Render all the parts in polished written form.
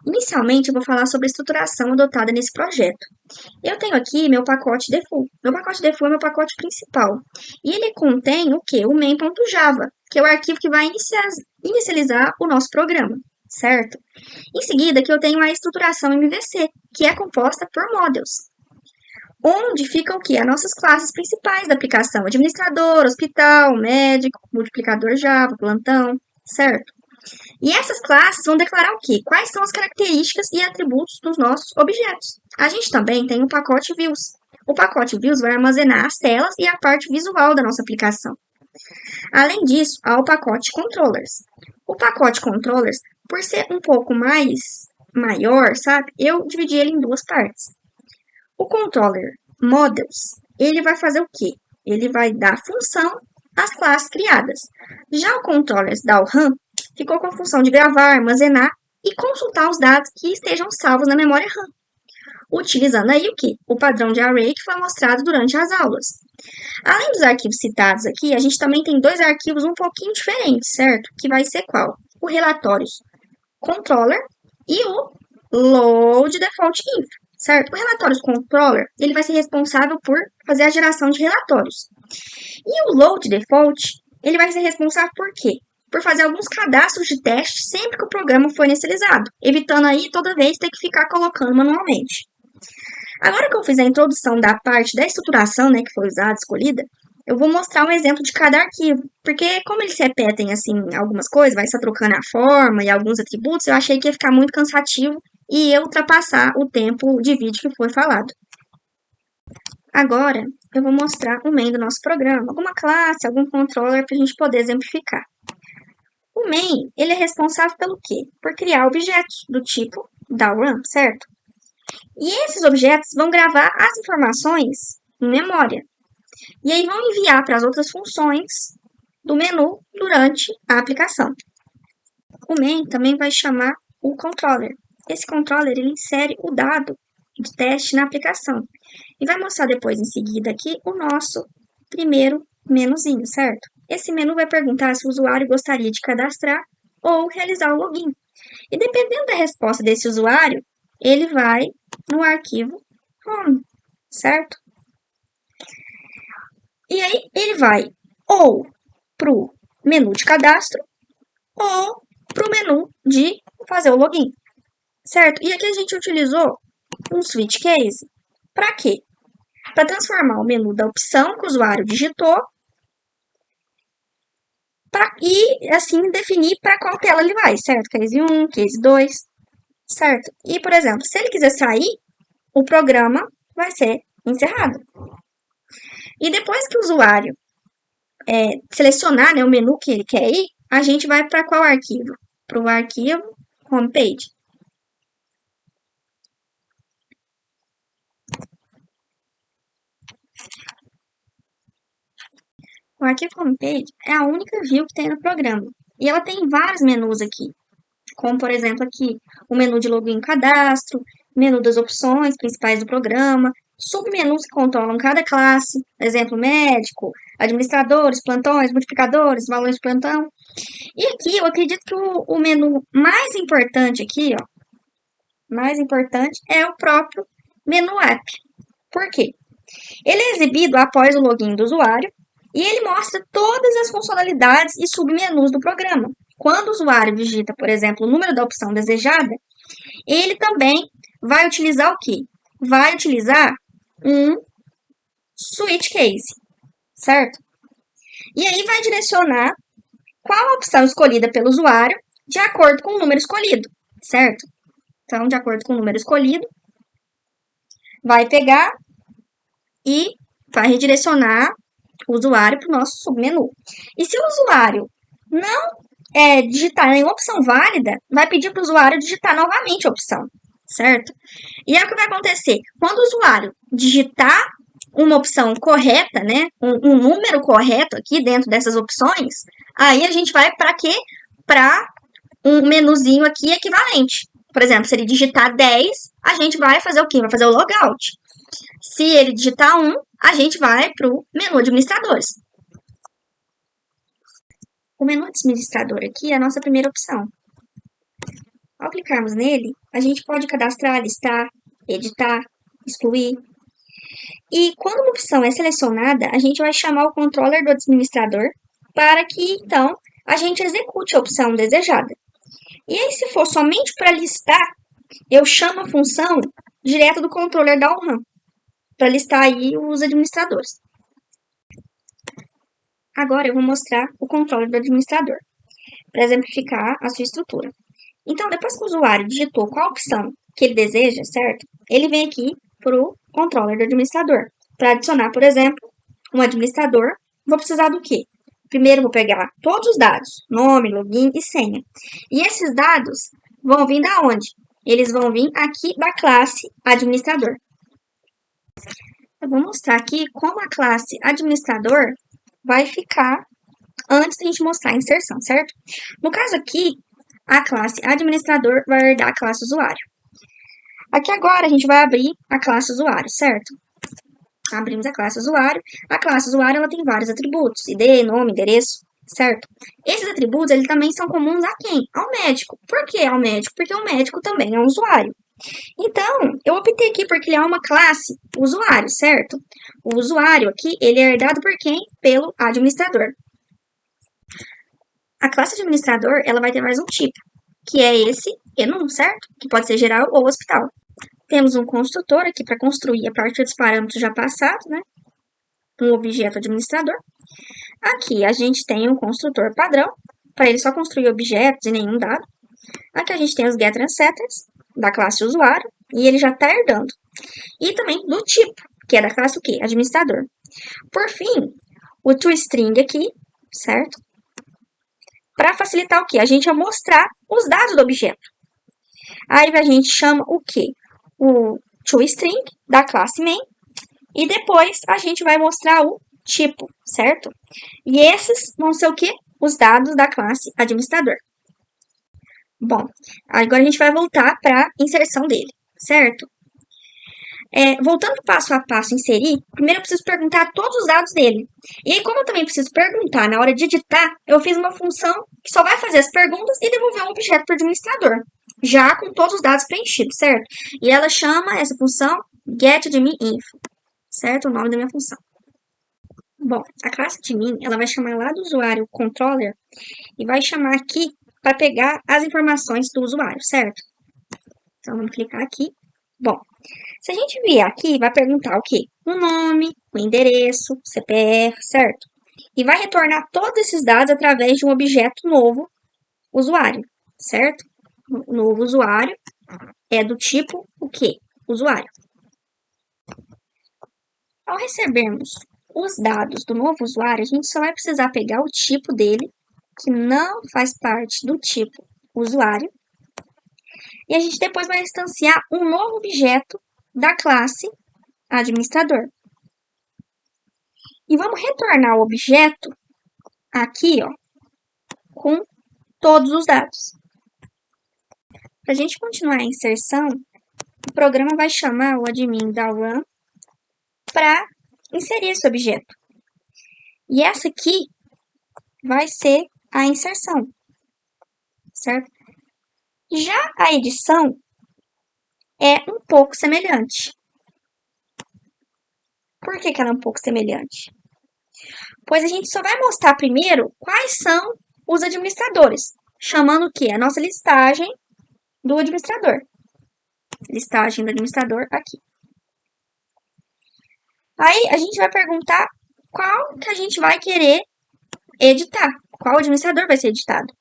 Inicialmente, eu vou falar sobre a estruturação adotada nesse projeto. Eu tenho aqui meu pacote default. Meu pacote default é meu pacote principal. E ele contém o quê? O main.java, que é o arquivo que vai inicializar o nosso programa, certo? Em seguida, aqui eu tenho a estruturação MVC, que é composta por modules, onde ficam o quê? As nossas classes principais da aplicação: administrador, hospital, médico, multiplicador Java, plantão, certo? E essas classes vão declarar o quê? Quais são as características e atributos dos nossos objetos. A gente também tem o pacote views. O pacote views vai armazenar as telas e a parte visual da nossa aplicação. Além disso, há o pacote controllers. O pacote controllers, por ser um pouco mais maior, sabe? Eu dividi ele em duas partes. O controller models, ele vai fazer o quê? Ele vai dar função às classes criadas. Já o controller da RAM ficou com a função de gravar, armazenar e consultar os dados que estejam salvos na memória RAM, utilizando aí o quê? O padrão de array que foi mostrado durante as aulas. Além dos arquivos citados aqui, a gente também tem dois arquivos um pouquinho diferentes, certo? Que vai ser qual? O relatórios controller e o load default inf, certo? O relatórios controller, ele vai ser responsável por fazer a geração de relatórios. E o load default, ele vai ser responsável por quê? Por fazer alguns cadastros de teste sempre que o programa for inicializado, evitando aí toda vez ter que ficar colocando manualmente. Agora que eu fiz a introdução da parte da estruturação, né, que foi usada, escolhida, eu vou mostrar um exemplo de cada arquivo, porque como eles repetem, assim, algumas coisas, vai estar trocando a forma e alguns atributos, eu achei que ia ficar muito cansativo e ia ultrapassar o tempo de vídeo que foi falado. Agora, eu vou mostrar o main do nosso programa, alguma classe, algum controller para a gente poder exemplificar. O main, ele é responsável pelo quê? Por criar objetos do tipo DAO-RAM, certo? E esses objetos vão gravar as informações em memória. E aí vão enviar para as outras funções do menu durante a aplicação. O main também vai chamar o controller. Esse controller, ele insere o dado de teste na aplicação. E vai mostrar depois, em seguida, aqui, o nosso primeiro menuzinho, certo? Esse menu vai perguntar se o usuário gostaria de cadastrar ou realizar o login. E dependendo da resposta desse usuário, ele vai no arquivo home, certo? E aí ele vai ou para o menu de cadastro ou para o menu de fazer o login, certo? E aqui a gente utilizou um switch case para quê? Para transformar o menu da opção que o usuário digitou e assim definir para qual tela ele vai, certo? Case 1, case 2, certo? E, por exemplo, se ele quiser sair, o programa vai ser encerrado. E depois que o usuário selecionar, né, o menu que ele quer ir, a gente vai para qual arquivo? Para o arquivo homepage. O arquivo homepage é a única view que tem no programa. E ela tem vários menus aqui, como, por exemplo, aqui o menu de login e cadastro, menu das opções principais do programa, submenus que controlam cada classe, exemplo, médico, administradores, plantões, multiplicadores, valores de plantão. E aqui eu acredito que o menu mais importante aqui, ó, mais importante é o próprio menu app. Por quê? Ele é exibido após o login do usuário e ele mostra todas as funcionalidades e submenus do programa. Quando o usuário digita, por exemplo, o número da opção desejada, ele também vai utilizar o quê? Vai utilizar um switch case, certo? E aí vai direcionar qual a opção escolhida pelo usuário de acordo com o número escolhido, certo? Então, de acordo com o número escolhido, vai pegar e vai redirecionar o usuário para o nosso submenu. E se o usuário não digitar nenhuma opção válida, vai pedir para o usuário digitar novamente a opção, certo? E é o que vai acontecer. Quando o usuário digitar uma opção correta, né, um número correto aqui dentro dessas opções, aí a gente vai para quê? Para um menuzinho aqui equivalente. Por exemplo, se ele digitar 10, a gente vai fazer o quê? Vai fazer o logout. Se ele digitar 1, a gente vai para o menu administradores. O menu administrador aqui é a nossa primeira opção. Ao clicarmos nele, a gente pode cadastrar, listar, editar, excluir. E quando uma opção é selecionada, a gente vai chamar o controller do administrador para que, então, a gente execute a opção desejada. E aí, se for somente para listar, eu chamo a função direto do controller da ORAN, para listar aí os administradores. Agora eu vou mostrar o controller do administrador, para exemplificar a sua estrutura. Então, depois que o usuário digitou qual opção que ele deseja, certo? Ele vem aqui para o controller do administrador. Para adicionar, por exemplo, um administrador, vou precisar do quê? Primeiro, vou pegar todos os dados, nome, login e senha. E esses dados vão vir da onde? Eles vão vir aqui da classe administrador. Eu vou mostrar aqui como a classe administrador vai ficar antes da gente mostrar a inserção, certo? No caso aqui, a classe administrador vai herdar a classe usuário. Aqui agora a gente vai abrir a classe usuário, certo? Abrimos a classe usuário. A classe usuário ela tem vários atributos, ID, nome, endereço, certo? Esses atributos eles também são comuns a quem? Ao médico. Por que ao médico? Porque o médico também é um usuário. Então, eu optei aqui porque ele é uma classe usuário, certo? O usuário aqui, ele é herdado por quem? Pelo administrador. A classe administrador, ela vai ter mais um tipo, que é esse enum, certo? Que pode ser geral ou hospital. Temos um construtor aqui para construir a partir dos parâmetros já passados, né? Um objeto administrador. Aqui a gente tem um construtor padrão, para ele só construir objetos e nenhum dado. Aqui a gente tem os getter and setters, da classe usuário, e ele já está herdando. E também do tipo, que é da classe o quê? Administrador. Por fim, o toString aqui, certo? Para facilitar o quê? A gente vai mostrar os dados do objeto. Aí a gente chama o quê? O toString da classe main. E depois a gente vai mostrar o tipo, certo? E esses vão ser o quê? Os dados da classe administrador. Bom, agora a gente vai voltar para a inserção dele, certo? Voltando passo a passo, inserir, primeiro eu preciso perguntar todos os dados dele. E aí, como eu também preciso perguntar na hora de editar, eu fiz uma função que só vai fazer as perguntas e devolver um objeto para o administrador, já com todos os dados preenchidos, certo? E ela chama essa função getAdminInfo, certo? O nome da minha função. Bom, a classe admin, ela vai chamar lá do usuário controller e vai chamar aqui para pegar as informações do usuário, certo? Então, vamos clicar aqui. Bom, se a gente vier aqui, vai perguntar o quê? O nome, o endereço, CPF, certo? E vai retornar todos esses dados através de um objeto novo, usuário, certo? O novo usuário é do tipo o quê? Usuário. Ao recebermos os dados do novo usuário, a gente só vai precisar pegar o tipo dele, que não faz parte do tipo usuário, e a gente depois vai instanciar um novo objeto da classe administrador. E vamos retornar o objeto aqui, ó, com todos os dados. Para a gente continuar a inserção, o programa vai chamar o admin da run para inserir esse objeto. E essa aqui vai ser a inserção, certo? Já a edição é um pouco semelhante. Por que ela é um pouco semelhante? Pois a gente só vai mostrar primeiro quais são os administradores, chamando o quê? A nossa listagem do administrador. Listagem do administrador aqui. Aí a gente vai perguntar qual que a gente vai querer editar, qual administrador vai ser editado.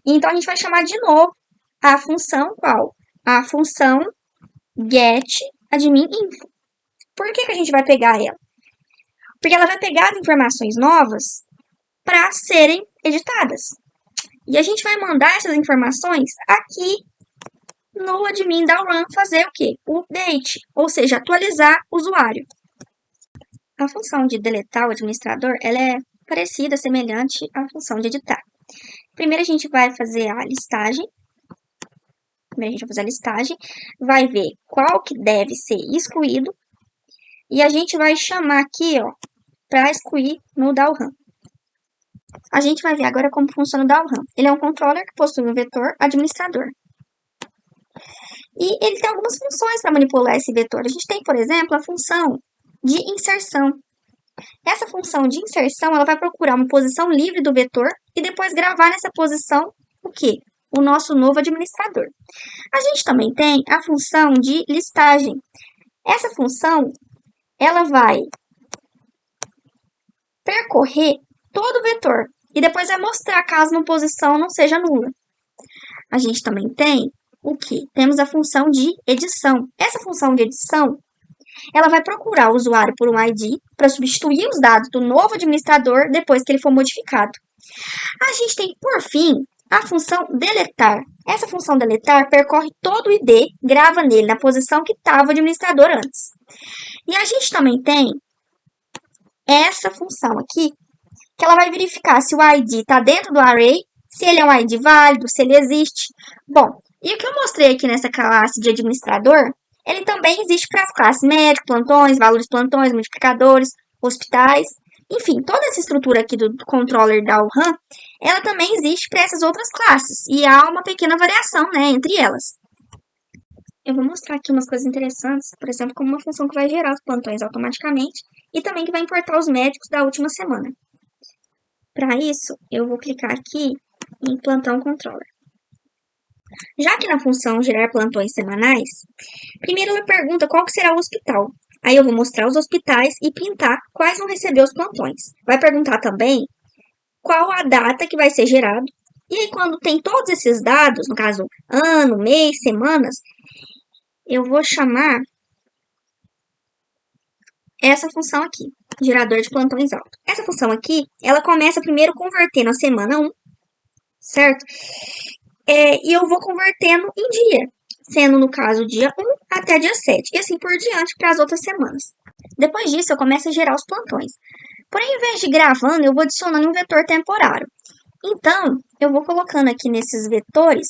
Então a gente vai chamar de novo a função qual? A função getAdminInfo. Por que a gente vai pegar ela? Porque ela vai pegar as informações novas para serem editadas. E a gente vai mandar essas informações aqui no admin da run fazer o quê? O update, ou seja, atualizar o usuário. A função de deletar o administrador, ela é parecida, semelhante à função de editar. Primeiro a gente vai fazer a listagem. Vai ver qual que deve ser excluído. E a gente vai chamar aqui, ó, para excluir no DAO-RAM. A gente vai ver agora como funciona o DAO-RAM. Ele é um controller que possui um vetor administrador. E ele tem algumas funções para manipular esse vetor. A gente tem, por exemplo, a função de inserção. Essa função de inserção, ela vai procurar uma posição livre do vetor e depois gravar nessa posição o quê? O nosso novo administrador. A gente também tem a função de listagem. Essa função, ela vai percorrer todo o vetor e depois vai mostrar caso uma posição não seja nula. A gente também tem o que? Temos a função de edição. Essa função de edição, ela vai procurar o usuário por um ID para substituir os dados do novo administrador depois que ele for modificado. A gente tem, por fim, a função deletar. Essa função deletar percorre todo o ID, grava nele na posição que estava o administrador antes. E a gente também tem essa função aqui, que ela vai verificar se o ID está dentro do array, se ele é um ID válido, se ele existe. Bom, e o que eu mostrei aqui nessa classe de administrador, ele também existe para as classes médico, plantões, valores plantões, multiplicadores, hospitais. Enfim, toda essa estrutura aqui do controller da URAM, ela também existe para essas outras classes. E há uma pequena variação, né, entre elas. Eu vou mostrar aqui umas coisas interessantes, por exemplo, como uma função que vai gerar os plantões automaticamente e também que vai importar os médicos da última semana. Para isso, eu vou clicar aqui em plantão controller. Já que na função gerar plantões semanais, primeiro ela pergunta qual que será o hospital. Aí eu vou mostrar os hospitais e pintar quais vão receber os plantões. Vai perguntar também qual a data que vai ser gerado. E aí quando tem todos esses dados, no caso ano, mês, semanas, eu vou chamar essa função aqui, gerador de plantões alto. Essa função aqui, ela começa primeiro convertendo a semana 1, certo? E eu vou convertendo em dia, sendo no caso dia 1 até dia 7, e assim por diante para as outras semanas. Depois disso, eu começo a gerar os plantões. Porém, em vez de gravando, eu vou adicionando um vetor temporário. Então, eu vou colocando aqui nesses vetores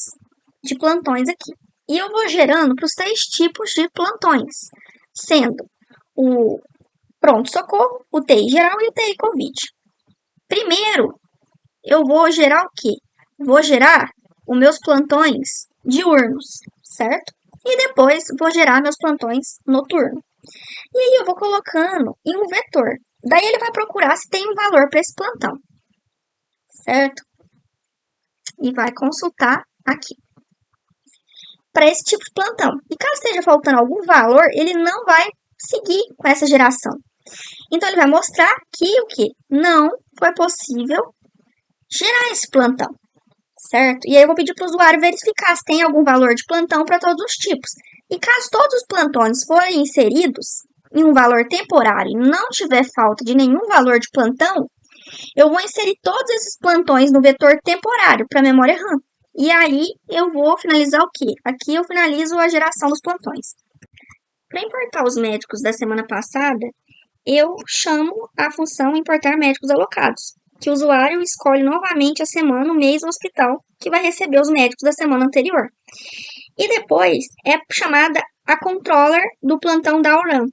de plantões aqui. E eu vou gerando para os 3 tipos de plantões, sendo o pronto-socorro, o TI geral e o TI Covid. Primeiro, eu vou gerar o quê? Vou gerar os meus plantões diurnos, certo? E depois vou gerar meus plantões noturnos. E aí eu vou colocando em um vetor. Daí ele vai procurar se tem um valor para esse plantão, certo? E vai consultar aqui para esse tipo de plantão. E caso esteja faltando algum valor, ele não vai seguir com essa geração. Então ele vai mostrar que o que? Não foi possível gerar esse plantão, certo? E aí eu vou pedir para o usuário verificar se tem algum valor de plantão para todos os tipos. E caso todos os plantões forem inseridos em um valor temporário e não tiver falta de nenhum valor de plantão, eu vou inserir todos esses plantões no vetor temporário para a memória RAM. E aí eu vou finalizar o quê? Aqui eu finalizo a geração dos plantões. Para importar os médicos da semana passada, eu chamo a função importar médicos alocados, que o usuário escolhe novamente a semana, o mês, o hospital que vai receber os médicos da semana anterior. E depois é chamada a controller do plantão da URAM,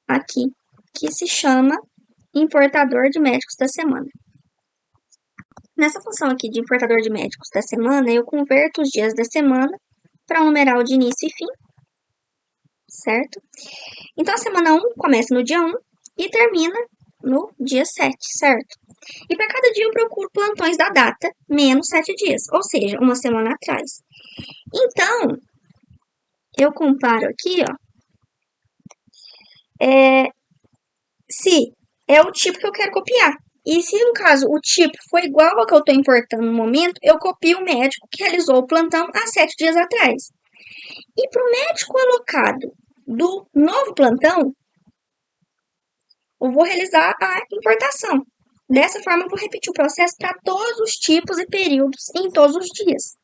aqui, que se chama importador de médicos da semana. Nessa função aqui de importador de médicos da semana, eu converto os dias da semana para um numeral de início e fim, certo? Então, a semana 1 começa no dia 1 e termina no dia 7, certo? E para cada dia eu procuro plantões da data menos 7 dias, ou seja, uma semana atrás. Então, eu comparo aqui, ó, se é o tipo que eu quero copiar. E se, no caso, o tipo for igual ao que eu estou importando no momento, eu copio o médico que realizou o plantão há 7 dias atrás. E para o médico alocado do novo plantão, eu vou realizar a importação. Dessa forma, eu vou repetir o processo para todos os tipos e períodos em todos os dias.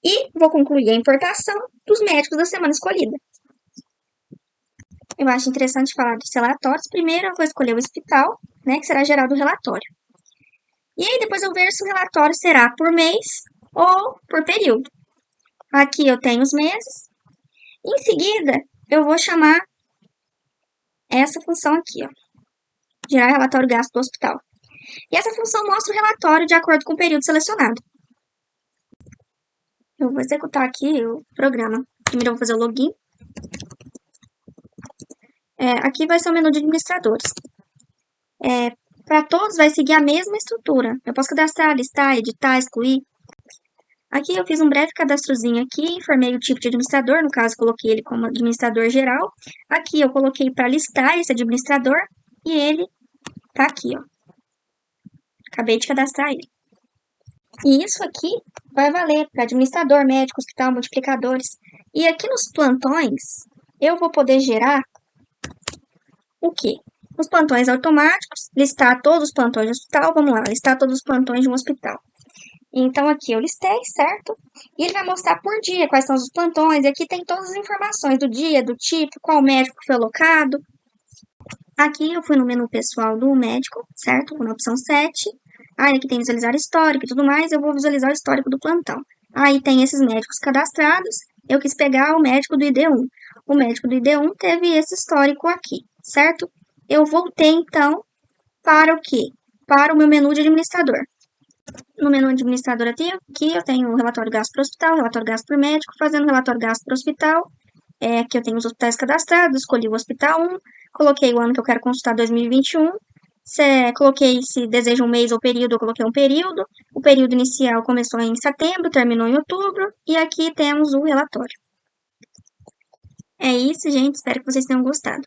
E vou concluir a importação dos médicos da semana escolhida. Eu acho interessante falar dos relatórios. Primeiro, eu vou escolher o hospital, né, que será gerado o relatório. E aí, depois eu vejo se o relatório será por mês ou por período. Aqui eu tenho os meses. Em seguida, eu vou chamar essa função aqui, ó, gerar relatório gasto do hospital. E essa função mostra o relatório de acordo com o período selecionado. Eu vou executar aqui o programa. Primeiro eu vou fazer o login. Aqui vai ser o menu de administradores. Para todos vai seguir a mesma estrutura. Eu posso cadastrar, listar, editar, excluir. Aqui eu fiz um breve cadastrozinho aqui, informei o tipo de administrador, no caso coloquei ele como administrador geral. Aqui eu coloquei para listar esse administrador e ele tá aqui, ó. Acabei de cadastrar ele. E isso aqui vai valer para administrador, médico, hospital, multiplicadores. E aqui nos plantões, eu vou poder gerar o quê? Os plantões automáticos, listar todos os plantões de hospital, vamos lá, listar todos os plantões de um hospital. Então, aqui eu listei, certo? E ele vai mostrar por dia quais são os plantões. E aqui tem todas as informações do dia, do tipo, qual médico foi alocado. Aqui eu fui no menu pessoal do médico, certo? Na opção 7. Aí aqui tem visualizar histórico e tudo mais. Eu vou visualizar o histórico do plantão. Aí tem esses médicos cadastrados. Eu quis pegar o médico do ID1. O médico do ID1 teve esse histórico aqui, certo? Eu voltei, então, para o quê? Para o meu menu de administrador. No menu administrador aqui eu tenho o relatório gasto para o hospital, relatório gasto para o médico, fazendo o relatório gasto para o hospital. Aqui eu tenho os hospitais cadastrados, escolhi o hospital 1, coloquei o ano que eu quero consultar, 2021. Coloquei se deseja um mês ou período, eu coloquei um período. O período inicial começou em setembro, terminou em outubro. E aqui temos o relatório. É isso, gente. Espero que vocês tenham gostado.